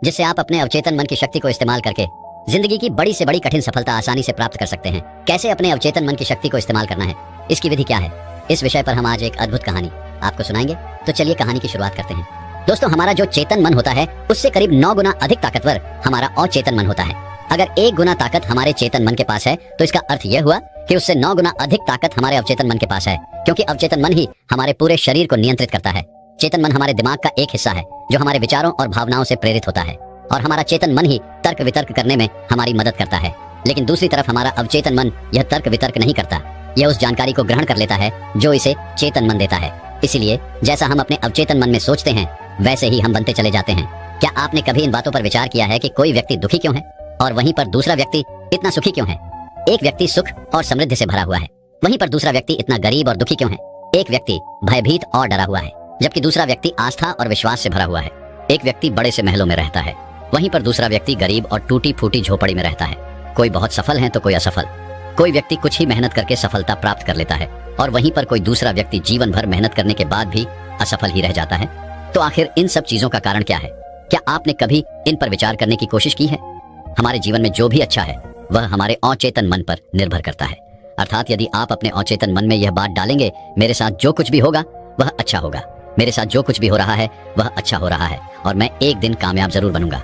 जिससे आप अपने अवचेतन मन की शक्ति को इस्तेमाल करके जिंदगी की बड़ी से बड़ी कठिन सफलता आसानी से प्राप्त कर सकते हैं। कैसे अपने अवचेतन मन की शक्ति को इस्तेमाल करना है, इसकी विधि क्या है, इस विषय पर हम आज एक अद्भुत कहानी आपको सुनाएंगे। तो चलिए कहानी की शुरुआत करते हैं। दोस्तों, हमारा जो चेतन मन होता है उससे करीब 9 गुना अधिक ताकतवर हमारा अचेतन मन होता है। अगर 1 गुना ताकत हमारे चेतन मन के पास है तो इसका अर्थ यह हुआ कि उससे 9 गुना अधिक ताकत हमारे अवचेतन मन के पास है, क्योंकि अवचेतन मन ही हमारे पूरे शरीर को नियंत्रित करता है। चेतन मन हमारे दिमाग का एक हिस्सा है जो हमारे विचारों और भावनाओं से प्रेरित होता है, और हमारा चेतन मन ही तर्क वितर्क करने में हमारी मदद करता है। लेकिन दूसरी तरफ हमारा अवचेतन मन यह तर्क वितर्क नहीं करता, यह उस जानकारी को ग्रहण कर लेता है जो इसे चेतन मन देता है। इसीलिए जैसा हम अपने अवचेतन मन में सोचते हैं वैसे ही हम बनते चले जाते हैं। क्या आपने कभी इन बातों पर विचार किया है कि कोई व्यक्ति दुखी क्यों है और वहीं पर दूसरा व्यक्ति इतना सुखी क्यों है? एक व्यक्ति सुख और समृद्धि से भरा हुआ है, वहीं पर दूसरा व्यक्ति इतना गरीब और दुखी क्यों है? एक व्यक्ति भयभीत और डरा हुआ है, जबकि दूसरा व्यक्ति आस्था और विश्वास से भरा हुआ है। एक व्यक्ति बड़े से महलों में रहता है, वहीं पर दूसरा व्यक्ति गरीब और टूटी फूटी झोपड़ी में रहता है। कोई बहुत सफल है तो कोई असफल। कोई व्यक्ति कुछ ही मेहनत करके सफलता प्राप्त कर लेता है और वहीं पर कोई दूसरा व्यक्ति जीवन भर मेहनत करने के बाद भी असफल ही रह जाता है। तो आखिर इन सब चीजों का कारण क्या है? क्या आपने कभी इन पर विचार करने की कोशिश की है? हमारे जीवन में जो भी अच्छा है वह हमारे अचेतन मन पर निर्भर करता है। अर्थात यदि आप अपने अचेतन मन में यह बात डालेंगे, मेरे साथ जो कुछ भी होगा वह अच्छा होगा, मेरे साथ जो कुछ भी हो रहा है वह अच्छा हो रहा है और मैं एक दिन कामयाब जरूर बनूंगा,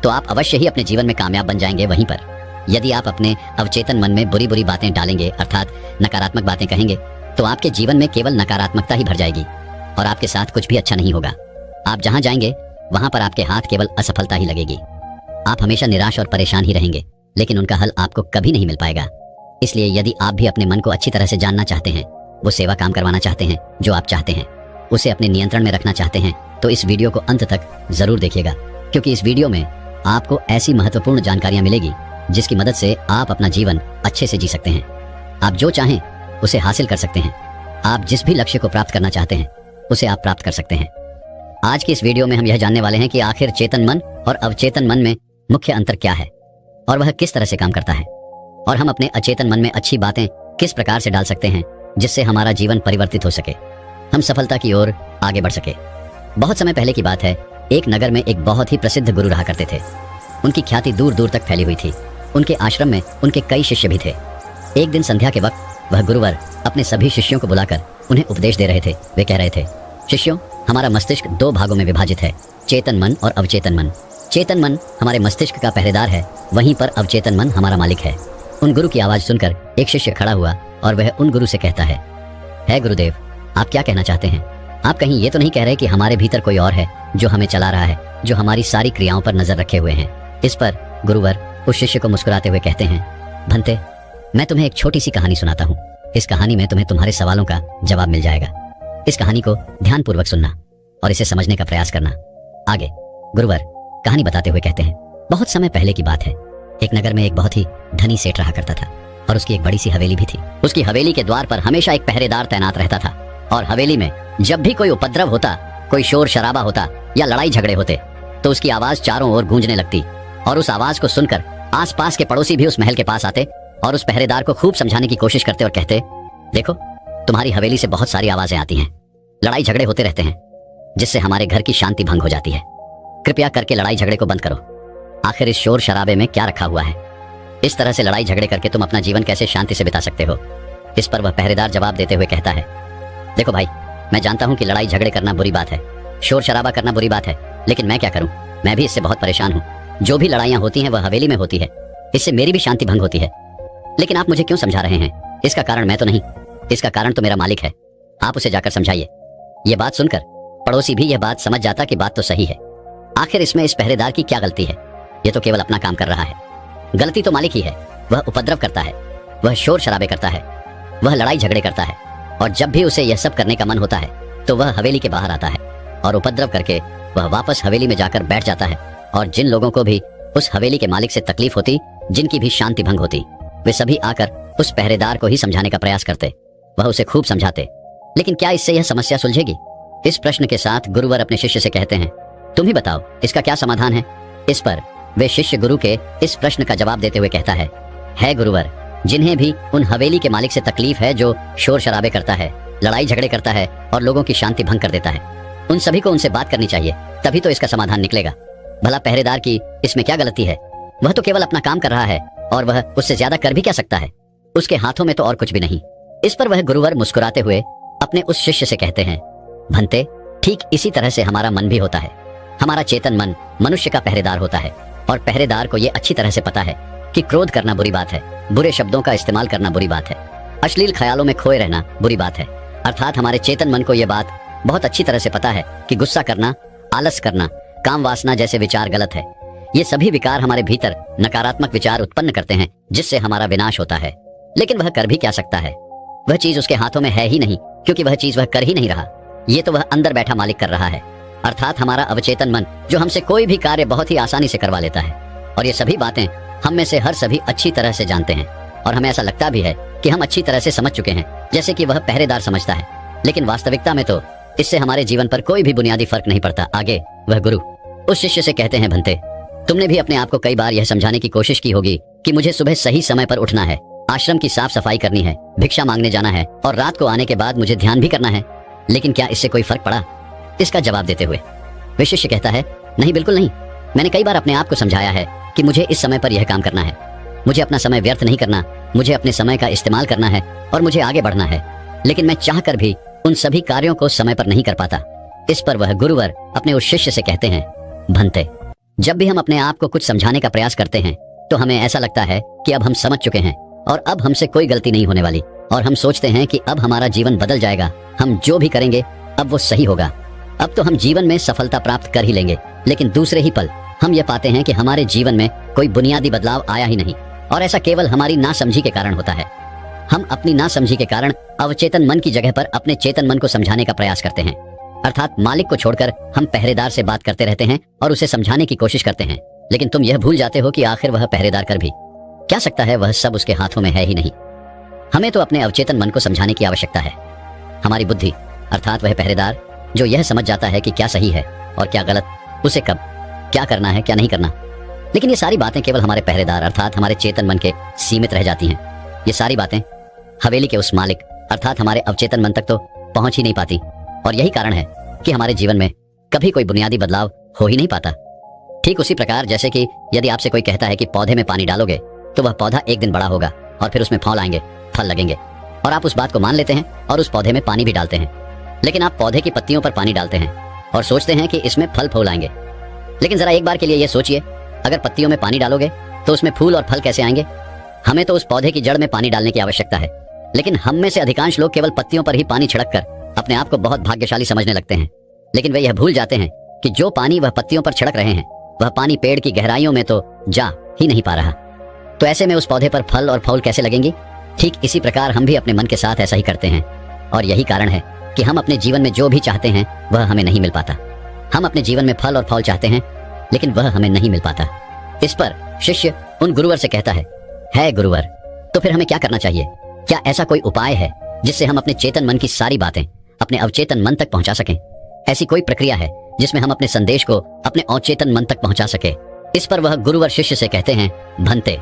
तो आप अवश्य ही अपने जीवन में कामयाब बन जाएंगे। वहीं पर यदि आप अपने अवचेतन मन में बुरी बुरी बातें डालेंगे, अर्थात नकारात्मक बातें कहेंगे, तो आपके जीवन में केवल नकारात्मकता ही भर जाएगी और आपके साथ कुछ भी अच्छा नहीं होगा। आप जहां जाएंगे वहां पर आपके हाथ केवल असफलता ही लगेगी। आप हमेशा निराश और परेशान ही रहेंगे, लेकिन उनका हल आपको कभी नहीं मिल पाएगा। इसलिए यदि आप भी अपने मन को अच्छी तरह से जानना चाहते हैं, वो सेवा काम करवाना चाहते हैं जो आप चाहते हैं, उसे अपने नियंत्रण में रखना चाहते हैं, तो इस वीडियो को अंत तक जरूर देखिएगा, क्योंकि इस वीडियो में आपको ऐसी महत्वपूर्ण जानकारियां मिलेगी जिसकी मदद से आप अपना जीवन अच्छे से जी सकते हैं। आप जो चाहें उसे हासिल कर सकते हैं। आप जिस भी लक्ष्य को प्राप्त करना चाहते हैं उसे आप प्राप्त कर सकते हैं। आज की इस वीडियो में हम यह जानने वाले हैं कि आखिर चेतन मन और अवचेतन मन में मुख्य अंतर क्या है और वह किस तरह से काम करता है, और हम अपने अचेतन मन में अच्छी बातें किस प्रकार से डाल सकते हैं जिससे हमारा जीवन परिवर्तित हो सके, हम सफलता की ओर आगे बढ़ सके। बहुत समय पहले की बात है, एक नगर में एक बहुत ही प्रसिद्ध गुरु रहा करते थे। उनकी ख्याति दूर दूर तक फैली हुई थी। उनके आश्रम में उनके कई शिष्य भी थे। एक दिन संध्या के वक्त वह गुरुवर अपने सभी शिष्यों को बुलाकर उन्हें उपदेश दे रहे थे। वे कह रहे थे, शिष्यों, हमारा मस्तिष्क 2 भागों में विभाजित है, चेतन मन और अवचेतन मन। चेतन मन हमारे मस्तिष्क का पहरेदार है, वहीं पर अवचेतन मन हमारा मालिक है। उन गुरु की आवाज सुनकर एक शिष्य खड़ा हुआ और वह उन गुरु से कहता है गुरुदेव, आप क्या कहना चाहते हैं? आप कहीं ये तो नहीं कह रहे कि हमारे भीतर कोई और है जो हमें चला रहा है, जो हमारी सारी क्रियाओं पर नजर रखे हुए हैं? इस पर गुरुवर उस शिष्य को मुस्कुराते हुए कहते हैं, भंते, मैं तुम्हें एक छोटी सी कहानी सुनाता हूँ। इस कहानी में तुम्हें तुम्हारे सवालों का जवाब मिल जाएगा। इस कहानी को ध्यानपूर्वक सुनना और इसे समझने का प्रयास करना। आगे गुरुवर कहानी बताते हुए कहते हैं, बहुत समय पहले की बात है। एक नगर में एक बहुत ही धनी सेठ रहा करता था और उसकी एक बड़ी सी हवेली भी थी। उसकी हवेली के द्वार पर हमेशा एक पहरेदार तैनात रहता था और हवेली में जब भी कोई उपद्रव होता, कोई शोर शराबा होता या लड़ाई झगड़े होते, तो उसकी आवाज चारों ओर गूंजने लगती और उस आवाज को सुनकर आसपास के पड़ोसी भी उस महल के पास आते और उस पहरेदार को खूब समझाने की कोशिश करते और कहते, देखो, तुम्हारी हवेली से बहुत सारी आवाजें आती हैं, लड़ाई झगड़े होते रहते हैं, जिससे हमारे घर की शांति भंग हो जाती है। कृपया करके लड़ाई झगड़े को बंद करो। आखिर इस शोर शराबे में क्या रखा हुआ है? इस तरह से लड़ाई झगड़े करके तुम अपना जीवन कैसे शांति से बिता सकते हो? इस पर वह पहरेदार जवाब देते हुए कहता है, देखो भाई, मैं जानता हूं कि लड़ाई झगड़े करना बुरी बात है, शोर शराबा करना बुरी बात है, लेकिन मैं क्या करूं? मैं भी इससे बहुत परेशान हूं। जो भी लड़ाइयां होती हैं वह हवेली में होती है, इससे मेरी भी शांति भंग होती है। लेकिन आप मुझे क्यों समझा रहे हैं? इसका कारण मैं तो नहीं, इसका कारण तो मेरा मालिक है। आप उसे जाकर समझाइए। ये बात सुनकर पड़ोसी भी यह बात समझ जाता कि बात तो सही है। आखिर इसमें इस पहरेदार की क्या गलती है? ये तो केवल अपना काम कर रहा है। गलती तो मालिक ही है। वह उपद्रव करता है, वह शोर शराबे करता है, वह लड़ाई झगड़े करता है, और जब भी उसे यह सब करने का मन होता है तो वह हवेली के बाहर आता है और उपद्रव करके वह वापस हवेली में जाकर बैठ जाता है। और जिन लोगों को भी उस हवेली के मालिक से तकलीफ होती, जिनकी भी शांति भंग होती, वे सभी आकर उस पहरेदार को ही समझाने का प्रयास करते। वह उसे खूब समझाते, लेकिन क्या इससे यह समस्या सुलझेगी? इस प्रश्न के साथ गुरुवर अपने शिष्य से कहते हैं, तुम ही बताओ इसका क्या समाधान है? इस पर वे शिष्य गुरु के इस प्रश्न का जवाब देते हुए कहता है गुरुवर, जिन्हें भी उन हवेली के मालिक से तकलीफ है जो शोर शराबे करता है, लड़ाई झगड़े करता है और लोगों की शांति भंग कर देता है, उन सभी को उनसे बात करनी चाहिए, तभी तो इसका समाधान निकलेगा। भला पहरेदार की इसमें क्या गलती है? वह तो केवल अपना काम कर रहा है और वह उससे ज्यादा कर भी क्या सकता है? उसके हाथों में तो और कुछ भी नहीं। इस पर वह गुरुवर मुस्कुराते हुए अपने उस शिष्य से कहते हैं, भंते, ठीक इसी तरह से हमारा मन भी होता है। हमारा चेतन मन मनुष्य का पहरेदार होता है और पहरेदार को यह अच्छी तरह से पता है कि क्रोध करना बुरी बात है, बुरे शब्दों का इस्तेमाल करना बुरी बात है, अश्लील ख्यालों में खोए रहना बुरी बात है। अर्थात हमारे चेतन मन को यह बात बहुत अच्छी तरह से पता है कि गुस्सा करना, आलस करना, काम वासना जैसे विचार गलत है। ये सभी विकार हमारे भीतर नकारात्मक विचार उत्पन्न करते हैं जिससे हमारा विनाश होता है। लेकिन वह कर भी क्या सकता है? वह चीज उसके हाथों में है ही नहीं, क्योंकि वह चीज वह कर ही नहीं रहा। ये तो वह अंदर बैठा मालिक कर रहा है, अर्थात हमारा अवचेतन मन, जो हमसे कोई भी कार्य बहुत ही आसानी से करवा लेता है। और ये सभी बातें हम में से हर सभी अच्छी तरह से जानते हैं और हमें ऐसा लगता भी है कि हम अच्छी तरह से समझ चुके हैं, जैसे कि वह पहरेदार समझता है। लेकिन वास्तविकता में तो इससे हमारे जीवन पर कोई भी बुनियादी फर्क नहीं पड़ता। आगे वह गुरु उस शिष्य से कहते हैं, भंते, तुमने भी अपने आप को कई बार यह समझाने की कोशिश की होगी कि मुझे सुबह सही समय पर उठना है, आश्रम की साफ सफाई करनी है, भिक्षा मांगने जाना है और रात को आने के बाद मुझे ध्यान भी करना है। लेकिन क्या इससे कोई फर्क पड़ा? इसका जवाब देते हुए वह शिष्य कहता है, नहीं, बिल्कुल नहीं। मैंने कई बार अपने आप को समझाया है कि मुझे इस समय पर यह काम करना है, मुझे अपना समय व्यर्थ नहीं करना, मुझे अपने समय का इस्तेमाल करना है और मुझे आगे बढ़ना है। लेकिन मैं चाहकर भी उन सभी कार्यों को समय पर नहीं कर पाता। इस पर वह गुरुवर अपने उस शिष्य से कहते हैं, भंते, जब भी हम अपने आप को कुछ समझाने का प्रयास करते हैं तो हमें ऐसा लगता है कि अब हम समझ चुके हैं और अब हमसे कोई गलती नहीं होने वाली, और हम सोचते हैं कि अब हमारा जीवन बदल जाएगा, हम जो भी करेंगे अब वो सही होगा, अब तो हम जीवन में सफलता प्राप्त कर ही लेंगे। लेकिन दूसरे ही पल हम ये पाते हैं कि हमारे जीवन में कोई बुनियादी बदलाव आया ही नहीं, और ऐसा केवल हमारी नासमझी के कारण होता है। हम अपनी नासमझी के कारण अवचेतन मन की जगह पर अपने चेतन मन को समझाने का प्रयास करते हैं, अर्थात मालिक को छोड़कर हम पहरेदार से बात करते रहते हैं और उसे समझाने की कोशिश करते हैं। लेकिन तुम यह भूल जाते हो कि आखिर वह पहरेदार कर भी क्या सकता है? वह सब उसके हाथों में है ही नहीं। हमें तो अपने अवचेतन मन को समझाने की आवश्यकता है। हमारी बुद्धि अर्थात वह पहरेदार जो यह समझ जाता है कि क्या सही है और क्या गलत, उसे कब क्या करना है, क्या नहीं करना। लेकिन ये सारी बातें केवल हमारे पहरेदार अर्थात हमारे चेतन मन के सीमित रह जाती हैं। ये सारी बातें हवेली के उस मालिक अर्थात हमारे अवचेतन मन तक तो पहुंच ही नहीं पाती, और यही कारण है कि हमारे जीवन में कभी कोई बुनियादी बदलाव हो ही नहीं पाता। ठीक उसी प्रकार जैसे कि यदि आपसे कोई कहता है कि पौधे में पानी डालोगे तो वह पौधा एक दिन बड़ा होगा और फिर उसमें फल आएंगे, फल लगेंगे, और आप उस बात को मान लेते हैं और उस पौधे में पानी भी डालते हैं। लेकिन आप पौधे की पत्तियों पर पानी डालते हैं और सोचते हैं कि इसमें फल फूल आएंगे। लेकिन जरा एक बार के लिए यह सोचिए, अगर पत्तियों में पानी डालोगे तो उसमें फूल और फल कैसे आएंगे? हमें तो उस पौधे की जड़ में पानी डालने की आवश्यकता है। लेकिन हम में से अधिकांश लोग केवल पत्तियों पर ही पानी छिड़ककर अपने आप को बहुत भाग्यशाली समझने लगते हैं। लेकिन वे यह भूल जाते हैं कि जो पानी वह पत्तियों पर छिड़क रहे हैं वह पानी पेड़ की गहराइयों में तो जा ही नहीं पा रहा। तो ऐसे में उस पौधे पर फल और फूल कैसे लगेंगी? ठीक इसी प्रकार हम भी अपने मन के साथ ऐसा ही करते हैं, और यही कारण है कि हम अपने जीवन में जो भी चाहते हैं वह हमें नहीं मिल पाता। हम अपने जीवन में फल और फूल चाहते हैं लेकिन वह हमें नहीं मिल पाता। इस पर शिष्य उन गुरुवर से कहता है गुरुवर, तो फिर हमें क्या करना चाहिए? क्या ऐसा कोई उपाय है जिससे हम अपने चेतन मन की सारी बातें अपने अवचेतन मन तक पहुंचा सकें? ऐसी कोई प्रक्रिया है जिसमें हम अपने संदेश को अपने अवचेतन मन तक पहुंचा सके? इस पर वह गुरुवर शिष्य से कहते हैं, भंते,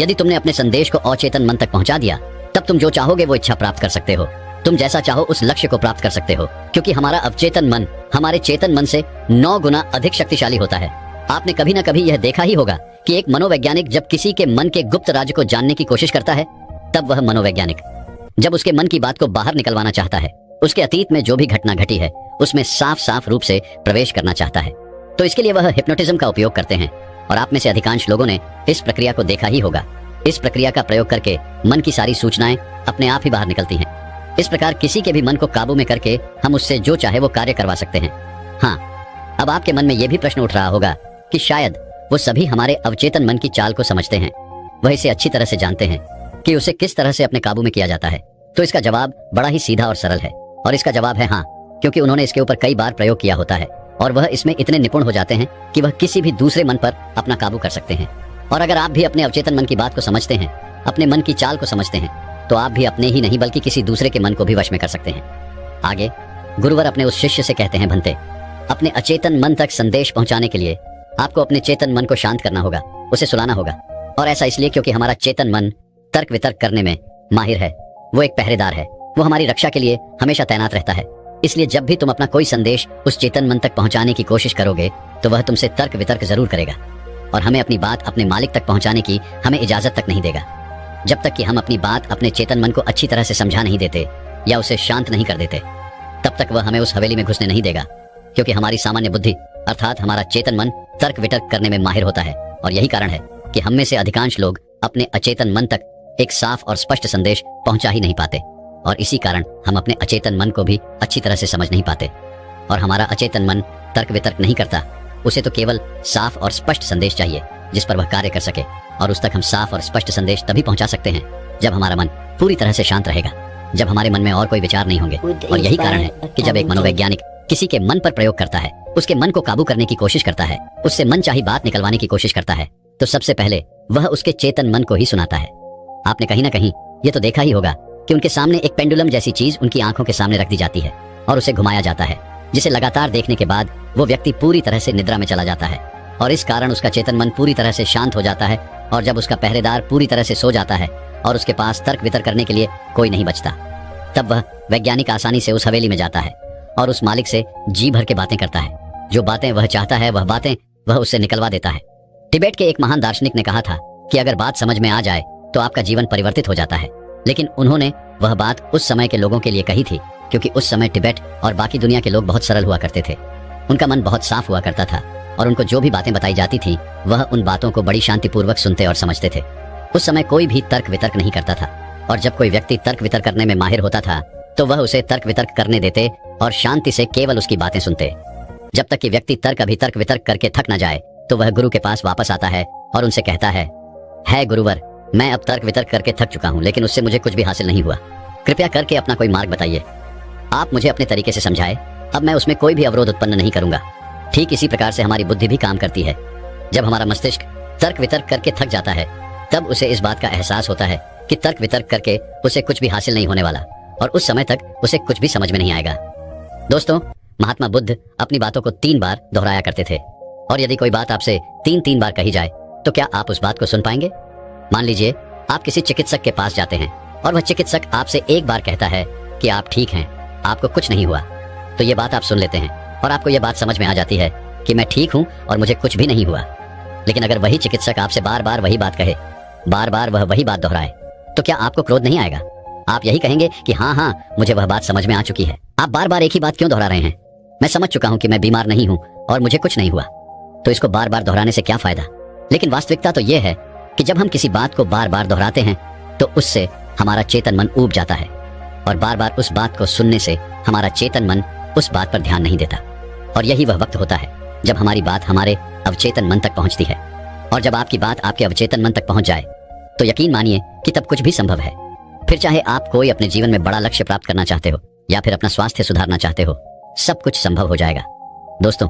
यदि तुमने अपने संदेश को अवचेतन मन तक पहुंचा दिया तब तुम जो चाहोगे वो इच्छा प्राप्त कर सकते हो। तुम जैसा चाहो उस लक्ष्य को प्राप्त कर सकते हो, क्योंकि हमारा अवचेतन मन हमारे चेतन मन से 9 गुना अधिक शक्तिशाली होता है। आपने कभी ना कभी यह देखा ही होगा कि एक मनोवैज्ञानिक जब किसी के मन के गुप्त राज को जानने की कोशिश करता है, तब वह मनोवैज्ञानिक जब उसके मन की बात को बाहर निकलवाना चाहता है, उसके अतीत में जो भी घटना घटी है उसमें साफ साफ रूप से प्रवेश करना चाहता है, तो इसके लिए वह हिप्नोटिज्म का उपयोग करते हैं। और आप में से अधिकांश लोगों ने इस प्रक्रिया को देखा ही होगा। इस प्रक्रिया का प्रयोग करके मन की सारी सूचनाएं अपने आप ही बाहर निकलती हैं। इस प्रकार किसी के भी मन को काबू में करके हम उससे जो चाहे वो कार्य करवा सकते हैं। हाँ, अब आपके मन में यह भी प्रश्न उठ रहा होगा कि शायद वो सभी हमारे अवचेतन मन की चाल को समझते हैं, वह इसे अच्छी तरह से जानते हैं कि उसे किस तरह से अपने काबू में किया जाता है। तो इसका जवाब बड़ा ही सीधा और सरल है, और इसका जवाब है हाँ, क्योंकि उन्होंने इसके ऊपर कई बार प्रयोग किया होता है और वह इसमें इतने निपुण हो जाते हैं कि वह किसी भी दूसरे मन पर अपना काबू कर सकते हैं। और अगर आप भी अपने अवचेतन मन की बात को समझते हैं, अपने मन की चाल को समझते हैं, तो आप भी अपने ही नहीं बल्कि किसी दूसरे के मन को भी वश में कर सकते हैं। आगे गुरुवर अपने उस शिष्य से कहते हैं, भंते, अपने अचेतन मन तक संदेश पहुंचाने के लिए आपको अपने चेतन मन को शांत करना होगा, उसे सुलाना होगा। और ऐसा इसलिए क्योंकि हमारा चेतन मन तर्क वितर्क करने में माहिर है। वो एक पहरेदार है, वो हमारी रक्षा के लिए हमेशा तैनात रहता है। इसलिए जब भी तुम अपना कोई संदेश उस चेतन मन तक पहुंचाने की कोशिश करोगे तो वह तुमसे तर्क वितर्क जरूर करेगा और हमें अपनी बात अपने मालिक तक पहुंचाने की हमें इजाजत तक नहीं देगा। जब तक कि हम अपनी बात अपने चेतन मन को अच्छी तरह से समझा नहीं देते या उसे शांत नहीं कर देते, तब तक वह हमें उस हवेली में घुसने नहीं देगा, क्योंकि हमारी सामान्य बुद्धि अर्थात हमारा चेतन मन तर्क वितर्क करने में माहिर होता है। और यही कारण है कि हम में से अधिकांश लोग अपने अचेतन मन तक एक साफ और स्पष्ट संदेश पहुंचा ही नहीं पाते, और इसी कारण हम अपने अचेतन मन को भी अच्छी तरह से समझ नहीं पाते। और हमारा अचेतन मन तर्क वितर्क नहीं करता, उसे तो केवल साफ और स्पष्ट संदेश चाहिए जिस पर वह कार्य कर सके, और उस तक हम साफ और स्पष्ट संदेश तभी पहुंचा सकते हैं जब हमारा मन पूरी तरह से शांत रहेगा, जब हमारे मन में और कोई विचार नहीं होंगे। और यही कारण है कि जब एक मनोवैज्ञानिक किसी के मन पर प्रयोग करता है, उसके मन को काबू करने की कोशिश करता है, उससे मनचाही बात निकलवाने की कोशिश करता है, तो सबसे पहले वह उसके चेतन मन को ही सुनाता है। आपने कहीं ना कहीं ये तो देखा ही होगा कि उनके सामने एक पेंडुलम जैसी चीज उनकी आंखों के सामने रख दी जाती है और उसे घुमाया जाता है, जिसे लगातार देखने के बाद वो व्यक्ति पूरी तरह से निद्रा में चला जाता है, और इस कारण उसका चेतन मन पूरी तरह से शांत हो जाता है। और जब उसका पहरेदार पूरी तरह से सो जाता है और उसके पास तर्क वितर्क करने के लिए कोई नहीं बचता, तब वह वैज्ञानिक आसानी से उस हवेली में जाता है और उस मालिक से जी भर के बातें करता है। जो बातें वह चाहता है वह बातें वह उससे निकलवा देता है। तिब्बत के एक महान दार्शनिक ने कहा था कि अगर बात समझ में आ जाए तो आपका जीवन परिवर्तित हो जाता है, लेकिन उन्होंने वह बात उस समय के लोगों के लिए कही थी, क्योंकि उस समय तिब्बत और बाकी दुनिया के लोग बहुत सरल हुआ करते थे। उनका मन बहुत साफ हुआ करता था और उनको जो भी बातें बताई जाती थी वह उन बातों को बड़ी शांतिपूर्वक सुनते और समझते थे। उस समय कोई भी तर्क वितर्क नहीं करता था, और जब कोई व्यक्ति तर्क वितर्क करने में माहिर होता था तो वह उसे तर्क वितर्क करने देते और शांति से केवल उसकी बातें सुनते। जब तक कि व्यक्ति तर्क वितर्क करके थक न जाए तो वह गुरु के पास वापस आता है और उनसे कहता है गुरुवर, मैं अब तर्क वितर्क करके थक चुका हूँ, लेकिन उससे मुझे कुछ भी हासिल नहीं हुआ। कृपया करके अपना कोई मार्ग बताइए। आप मुझे अपने तरीके से समझाए, अब मैं उसमें कोई भी अवरोध उत्पन्न नहीं करूंगा। ठीक इसी प्रकार से हमारी बुद्धि भी काम करती है। जब हमारा मस्तिष्क तर्क वितर्क करके थक जाता है तब उसे इस बात का एहसास होता है कि तर्क वितर्क करके उसे कुछ भी हासिल नहीं होने वाला, और उस समय तक उसे कुछ भी समझ में नहीं आएगा। दोस्तों, महात्मा बुद्ध अपनी बातों को 3 बार दोहराया करते थे, और यदि कोई बात आपसे 3 बार कही जाए तो क्या आप उस बात को सुन पाएंगे? मान लीजिए आप किसी चिकित्सक के पास जाते हैं और वह चिकित्सक आपसे 1 बार कहता है कि आप ठीक हैं, आपको कुछ नहीं हुआ, तो ये बात आप सुन लेते हैं और आपको यह बात समझ में आ जाती है कि मैं ठीक हूं और मुझे कुछ भी नहीं हुआ। लेकिन अगर वही चिकित्सक आपसे बार बार वही बात कहे, बार बार वह वही बात दोहराए, तो क्या आपको क्रोध नहीं आएगा? आप यही कहेंगे कि हाँ, मुझे वह बात समझ में आ चुकी है, आप बार बार एक ही बात क्यों दोहरा रहे हैं? मैं समझ चुका हूं कि मैं बीमार नहीं हूं और मुझे कुछ नहीं हुआ, तो इसको बार बार दोहराने से क्या फायदा? लेकिन वास्तविकता तो यह है कि जब हम किसी बात को बार बार दोहराते हैं तो उससे हमारा चेतन मन ऊब जाता है, और बार बार उस बात को सुनने से हमारा चेतन मन उस बात पर ध्यान नहीं देता। और यही वह वक्त होता है जब हमारी बात हमारे अवचेतन मन तक पहुंचती है, और जब आपकी बात आपके अवचेतन मन तक पहुंच जाए तो यकीन मानिए कि तब कुछ भी संभव है। फिर चाहे आप कोई अपने जीवन में बड़ा लक्ष्य प्राप्त करना चाहते हो या फिर अपना स्वास्थ्य सुधारना चाहते हो, सब कुछ संभव हो जाएगा। दोस्तों,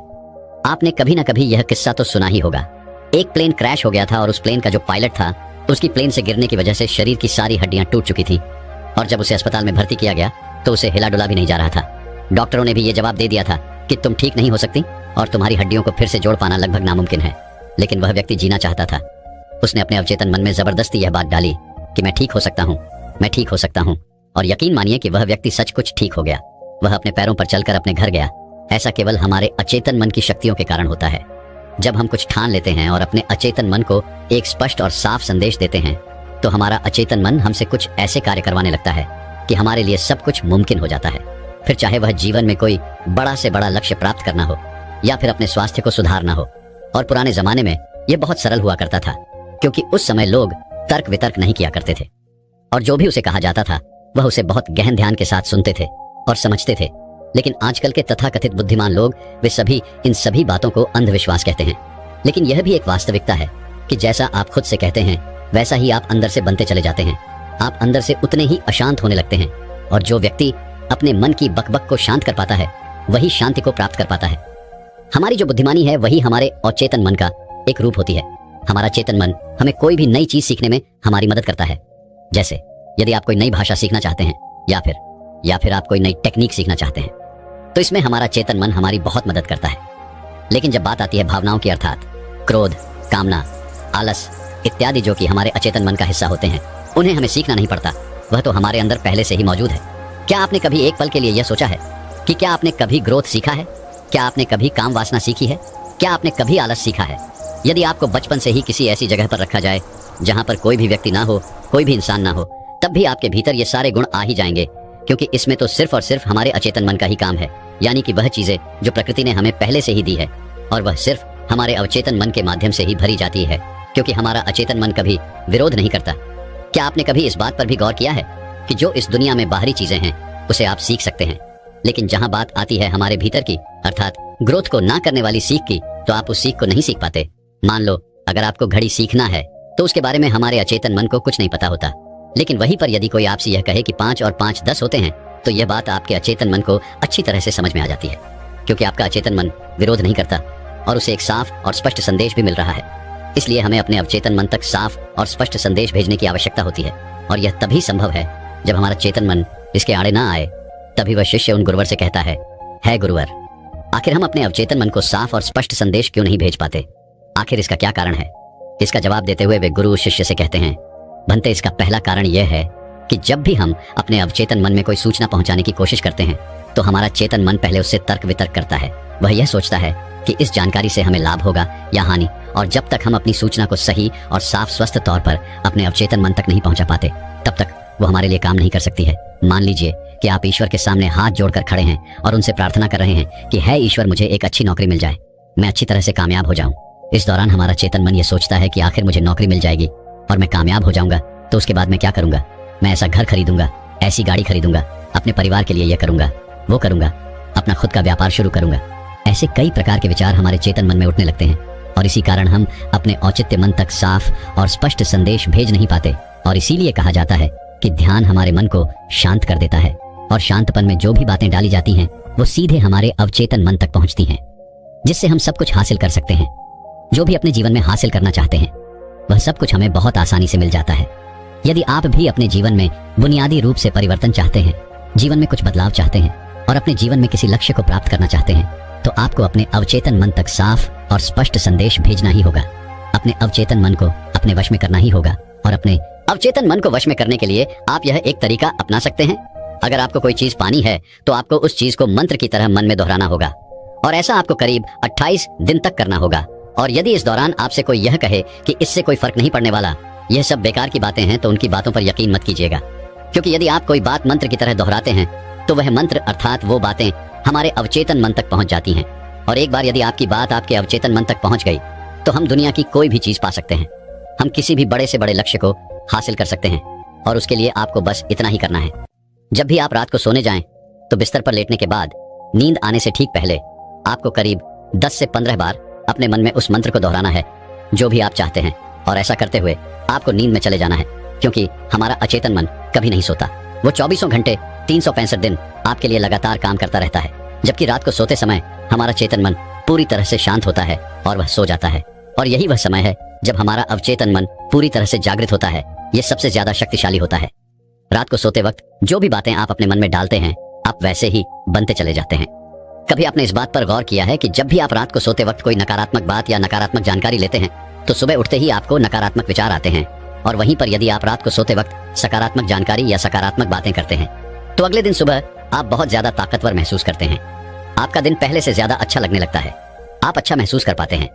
आपने कभी ना कभी यह किस्सा तो सुना ही होगा। एक प्लेन क्रैश हो गया था और उस प्लेन का जो पायलट था उसकी प्लेन से गिरने की वजह से शरीर की सारी हड्डियां टूट चुकी थी, और जब उसे अस्पताल में भर्ती किया गया तो उसे हिला डुला भी नहीं जा रहा था। डॉक्टरों ने भी ये जवाब दे दिया था कि तुम ठीक नहीं हो सकती और तुम्हारी हड्डियों को फिर से जोड़ पाना लगभग नामुमकिन है। लेकिन वह व्यक्ति जीना चाहता था। उसने अपने अवचेतन मन में जबरदस्ती यह बात डाली कि मैं ठीक हो सकता हूँ, मैं ठीक हो सकता हूँ, और यकीन मानिए कि वह व्यक्ति सच कुछ ठीक हो गया। वह अपने पैरों पर चलकर अपने घर गया। ऐसा केवल हमारे अचेतन मन की शक्तियों के कारण होता है। जब हम कुछ ठान लेते हैं और अपने अचेतन मन को एक स्पष्ट और साफ संदेश देते हैं तो हमारा अचेतन मन हमसे कुछ ऐसे कार्य करवाने लगता है कि हमारे लिए सब कुछ मुमकिन हो जाता है। फिर चाहे वह जीवन में कोई बड़ा से बड़ा लक्ष्य प्राप्त करना हो या फिर अपने स्वास्थ्य को सुधारना हो। और पुराने जमाने में यह बहुत सरल हुआ करता था, क्योंकि उस समय लोग तर्क वितर्क नहीं किया करते थे, और जो भी उसे कहा जाता था वह उसे बहुत गहन ध्यान के साथ सुनते थे और समझते थे। लेकिन आजकल के तथाकथित बुद्धिमान लोग वे सभी इन सभी बातों को अंधविश्वास कहते हैं। लेकिन यह भी एक वास्तविकता है कि जैसा आप खुद से कहते हैं वैसा ही आप अंदर से बनते चले जाते हैं। आप अंदर से उतने ही अशांत होने लगते हैं, और जो व्यक्ति अपने मन की बकबक को शांत कर पाता है वही शांति को प्राप्त कर पाता है। हमारी जो बुद्धिमानी है वही हमारे अचेतन मन का एक रूप होती है। हमारा चेतन मन हमें कोई भी नई चीज सीखने में हमारी मदद करता है। जैसे यदि आप कोई नई भाषा सीखना चाहते हैं या फिर आप कोई नई टेक्निक सीखना चाहते हैं तो इसमें हमारा चेतन मन हमारी बहुत मदद करता है। लेकिन जब बात आती है भावनाओं की, अर्थात क्रोध, कामना, आलस इत्यादि, जो कि हमारे अचेतन मन का हिस्सा होते हैं, उन्हें हमें सीखना नहीं पड़ता, वह तो हमारे अंदर पहले से ही मौजूद है। क्या आपने कभी एक पल के लिए यह सोचा है कि क्या आपने कभी ग्रोथ सीखा है? क्या आपने कभी काम वासना सीखी है? क्या आपने कभी आलस सीखा है? यदि आपको बचपन से ही किसी ऐसी जगह पर रखा जाए जहां पर कोई भी व्यक्ति ना हो, कोई भी इंसान ना हो, तब भी आपके भीतर ये सारे गुण आ ही जाएंगे, क्योंकि इसमें तो सिर्फ और सिर्फ हमारे अचेतन मन का ही काम है। यानी कि वह चीजें जो प्रकृति ने हमें पहले से ही दी है, और वह सिर्फ हमारे अवचेतन मन के माध्यम से ही भरी जाती है, क्योंकि हमारा अचेतन मन कभी विरोध नहीं करता। क्या आपने कभी इस बात पर भी गौर किया है कि जो इस दुनिया में बाहरी चीजें हैं उसे आप सीख सकते हैं, लेकिन जहां बात आती है हमारे भीतर की, अर्थात ग्रोथ को ना करने वाली सीख की, तो आप उस सीख को नहीं सीख पाते। मान लो अगर आपको घड़ी सीखना है तो उसके बारे में हमारे अचेतन मन को कुछ नहीं पता होता, लेकिन वहीं पर यदि कोई आपसे यह कहे कि 5 और 5 10 होते हैं, तो यह बात आपके अचेतन मन को अच्छी तरह से समझ में आ जाती है, क्योंकि आपका अचेतन मन विरोध नहीं करता और उसे एक साफ और स्पष्ट संदेश भी मिल रहा है। इसलिए हमें अपने अवचेतन मन तक साफ और स्पष्ट संदेश भेजने की आवश्यकता होती है, और यह तभी संभव है जब हमारा चेतन मन इसके आड़े ना आए। तभी वह शिष्य उन गुरुवर से कहता है गुरुवर, आखिर हम अपने अवचेतन मन को साफ और स्पष्ट संदेश क्यों नहीं भेज पाते? आखिर इसका क्या कारण है? इसका जवाब देते हुए वे गुरु शिष्य से कहते हैं, भंते, इसका पहला कारण यह है कि जब भी हम अपने अवचेतन मन में कोई सूचना पहुंचाने की कोशिश करते हैं, तो हमारा चेतन मन पहले उससे तर्क वितर्क करता है। वह यह सोचता है कि इस जानकारी से हमें लाभ होगा या हानि, और जब तक हम अपनी सूचना को सही और साफ स्वस्थ तौर पर अपने अवचेतन मन तक नहीं पहुंचा पाते, तब तक वो हमारे लिए काम नहीं कर सकती है। मान लीजिए कि आप ईश्वर के सामने हाथ जोड़कर खड़े हैं और उनसे प्रार्थना कर रहे हैं कि है ईश्वर, मुझे एक अच्छी नौकरी मिल जाए, मैं अच्छी तरह से कामयाब हो जाऊं। इस दौरान हमारा चेतन मन ये सोचता है कि आखिर मुझे नौकरी मिल जाएगी और मैं कामयाब हो जाऊंगा, तो उसके बाद मैं क्या करूंगा? मैं ऐसा घर खरीदूंगा, ऐसी गाड़ी खरीदूंगा, अपने परिवार के लिए यह करूंगा, वो करूंगा, अपना खुद का व्यापार शुरू करूंगा। ऐसे कई प्रकार के विचार हमारे चेतन मन में उठने लगते हैं, और इसी कारण हम अपने औचित्य मन तक साफ और स्पष्ट संदेश भेज नहीं पाते। और इसीलिए कहा जाता है कि ध्यान हमारे मन को शांत कर देता है, और शांतपन में जो भी बातें डाली जाती हैं वो सीधे हमारे अवचेतन मन तक पहुंचती हैं, जिससे हम सब कुछ हासिल कर सकते हैं। जो भी अपने जीवन में हासिल करना चाहते हैं वह सब कुछ हमें बहुत आसानी से मिल जाता है। यदि आप भी अपने जीवन में बुनियादी रूप से परिवर्तन चाहते हैं, जीवन में कुछ बदलाव चाहते हैं, और अपने जीवन में किसी लक्ष्य को प्राप्त करना चाहते हैं, तो आपको अपने अवचेतन मन तक साफ और स्पष्ट संदेश भेजना ही होगा। अपने अवचेतन मन को अपने वश में करना ही होगा, और अपने अवचेतन मन को वश में करने के लिए आप यह एक तरीका अपना सकते हैं। अगर आपको कोई चीज पानी है तो आपको उस चीज को मंत्र की तरह मन में दोहराना होगा, और ऐसा आपको करीब 28 दिन तक करना होगा। और यदि इस दौरान आपसे कोई यह कहे कि इससे कोई फर्क नहीं पड़ने वाला, यह सब बेकार की बातें हैं, तो उनकी बातों पर यकीन मत कीजिएगा, क्योंकि यदि आप कोई बात मंत्र की तरह दोहराते हैं तो वह मंत्र अर्थात वो बातें हमारे अवचेतन मन तक पहुंच जाती हैं। और एक बार यदि आपकी बात आपके अवचेतन मन तक पहुंच गई तो हम दुनिया की कोई भी चीज पा सकते हैं। हम किसी भी बड़े से बड़े लक्ष्य को हासिल कर सकते हैं, और उसके लिए आपको बस इतना ही करना है। जब भी आप रात को सोने जाएं तो बिस्तर पर लेटने के बाद नींद आने से ठीक पहले आपको करीब 10 से 15 बार अपने मन में उस मंत्र को दोहराना है जो भी आप चाहते हैं, और ऐसा करते हुए आपको नींद में चले जाना है, क्योंकि हमारा अचेतन मन कभी नहीं सोता। वो 24 घंटे 365 दिन आपके लिए लगातार काम करता रहता है, जबकि रात को सोते समय हमारा चेतन मन पूरी तरह से शांत होता है और वह सो जाता है। और यही वह समय है जब हमारा अवचेतन मन पूरी तरह से जागृत होता है। यह सबसे ज्यादा शक्तिशाली होता है। रात को सोते वक्त जो भी बातें आप अपने मन में डालते हैं, आप वैसे ही बनते चले जाते हैं। कभी आपने इस बात पर गौर किया है कि जब भी आप रात को सोते वक्त कोई नकारात्मक बात या नकारात्मक जानकारी लेते हैं तो सुबह उठते ही आपको नकारात्मक विचार आते हैं, और वहीं पर यदि आप रात को सोते वक्त सकारात्मक जानकारी या सकारात्मक बातें करते हैं तो अगले दिन सुबह आप बहुत ज्यादा ताकतवर महसूस करते हैं। आपका दिन पहले से ज्यादा अच्छा लगने लगता है, आप अच्छा महसूस कर पाते हैं।